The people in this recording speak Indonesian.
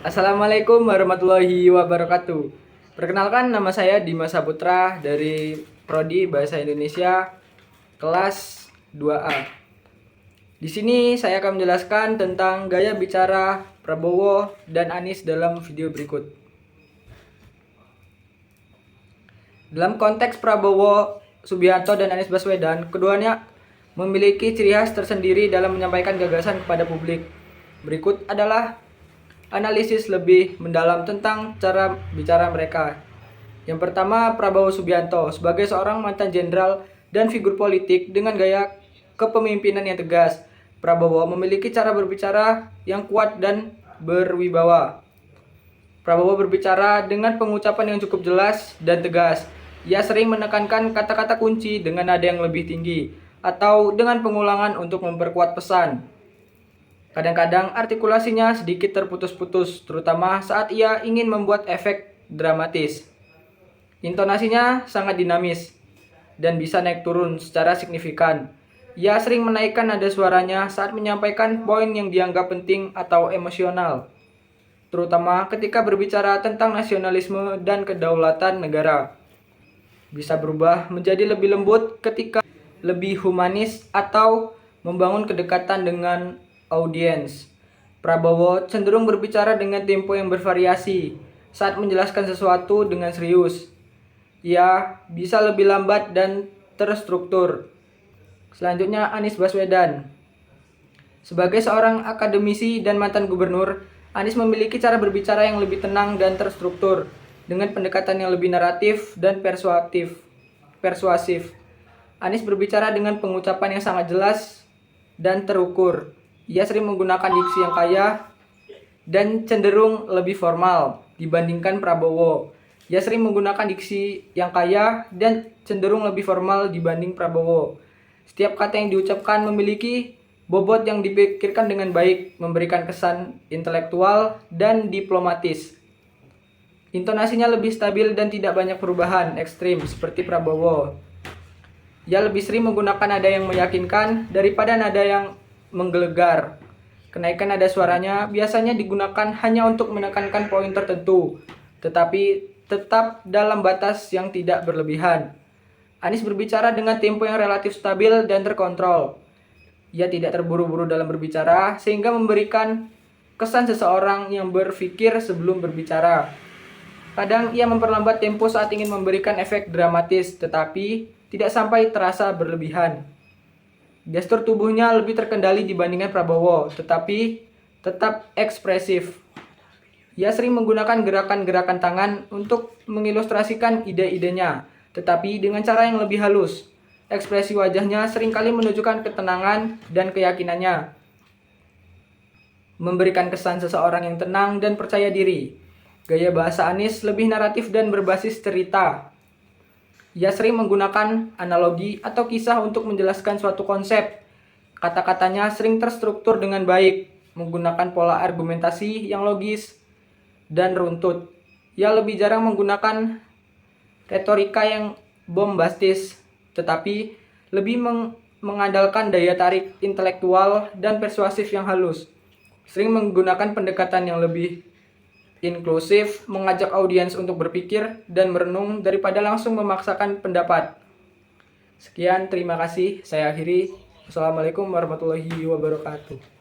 Assalamualaikum warahmatullahi wabarakatuh. Perkenalkan, nama saya Dimas Saputra dari Prodi Bahasa Indonesia kelas 2A. Di sini saya akan menjelaskan tentang gaya bicara Prabowo dan Anies dalam video berikut. Dalam konteks Prabowo Subianto dan Anies Baswedan, keduanya memiliki ciri khas tersendiri dalam menyampaikan gagasan kepada publik. Berikut adalah analisis lebih mendalam tentang cara bicara mereka. Yang pertama, Prabowo Subianto sebagai seorang mantan jenderal dan figur politik dengan gaya kepemimpinan yang tegas. Prabowo memiliki cara berbicara yang kuat dan berwibawa. Prabowo berbicara dengan pengucapan yang cukup jelas dan tegas. Ia sering menekankan kata-kata kunci dengan nada yang lebih tinggi atau dengan pengulangan untuk memperkuat pesan. Kadang-kadang artikulasinya sedikit terputus-putus, terutama saat ia ingin membuat efek dramatis. Intonasinya sangat dinamis dan bisa naik turun secara signifikan. Ia sering menaikkan nada suaranya saat menyampaikan poin yang dianggap penting atau emosional, terutama ketika berbicara tentang nasionalisme dan kedaulatan negara. Bisa berubah menjadi lebih lembut ketika lebih humanis atau membangun kedekatan dengan audiens. Prabowo cenderung berbicara dengan tempo yang bervariasi saat menjelaskan sesuatu dengan serius. Ia bisa lebih lambat dan terstruktur. Selanjutnya, Anies Baswedan. Sebagai seorang akademisi dan mantan gubernur, Anies memiliki cara berbicara yang lebih tenang dan terstruktur, dengan pendekatan yang lebih naratif dan persuasif. Anies berbicara dengan pengucapan yang sangat jelas dan terukur. Ia sering menggunakan diksi yang kaya dan cenderung lebih formal dibandingkan Prabowo. Ia sering menggunakan diksi yang kaya dan cenderung lebih formal dibanding Prabowo. Setiap kata yang diucapkan memiliki bobot yang dipikirkan dengan baik, memberikan kesan intelektual dan diplomatis. Intonasinya lebih stabil dan tidak banyak perubahan ekstrim seperti Prabowo. Ia lebih sering menggunakan nada yang meyakinkan daripada nada yang menggelegar. Kenaikan nada suaranya biasanya digunakan hanya untuk menekankan poin tertentu, tetapi tetap dalam batas yang tidak berlebihan. Anies berbicara dengan tempo yang relatif stabil dan terkontrol. Ia tidak terburu-buru dalam berbicara, sehingga memberikan kesan seseorang yang berpikir sebelum berbicara. Kadang ia memperlambat tempo saat ingin memberikan efek dramatis, tetapi tidak sampai terasa berlebihan. Gestur tubuhnya lebih terkendali dibandingkan Prabowo, tetapi tetap ekspresif. Ia sering menggunakan gerakan-gerakan tangan untuk mengilustrasikan ide-idenya, tetapi dengan cara yang lebih halus. Ekspresi wajahnya seringkali menunjukkan ketenangan dan keyakinannya, memberikan kesan seseorang yang tenang dan percaya diri. Gaya bahasa Anies lebih naratif dan berbasis cerita. Ia sering menggunakan analogi atau kisah untuk menjelaskan suatu konsep. Kata-katanya sering terstruktur dengan baik, menggunakan pola argumentasi yang logis dan runtut. Ia lebih jarang menggunakan retorika yang bombastis, tetapi lebih mengandalkan daya tarik intelektual dan persuasif yang halus. Sering menggunakan pendekatan yang lebih inklusif, mengajak audiens untuk berpikir dan merenung daripada langsung memaksakan pendapat. Sekian, terima kasih. Saya akhiri. Wassalamualaikum warahmatullahi wabarakatuh.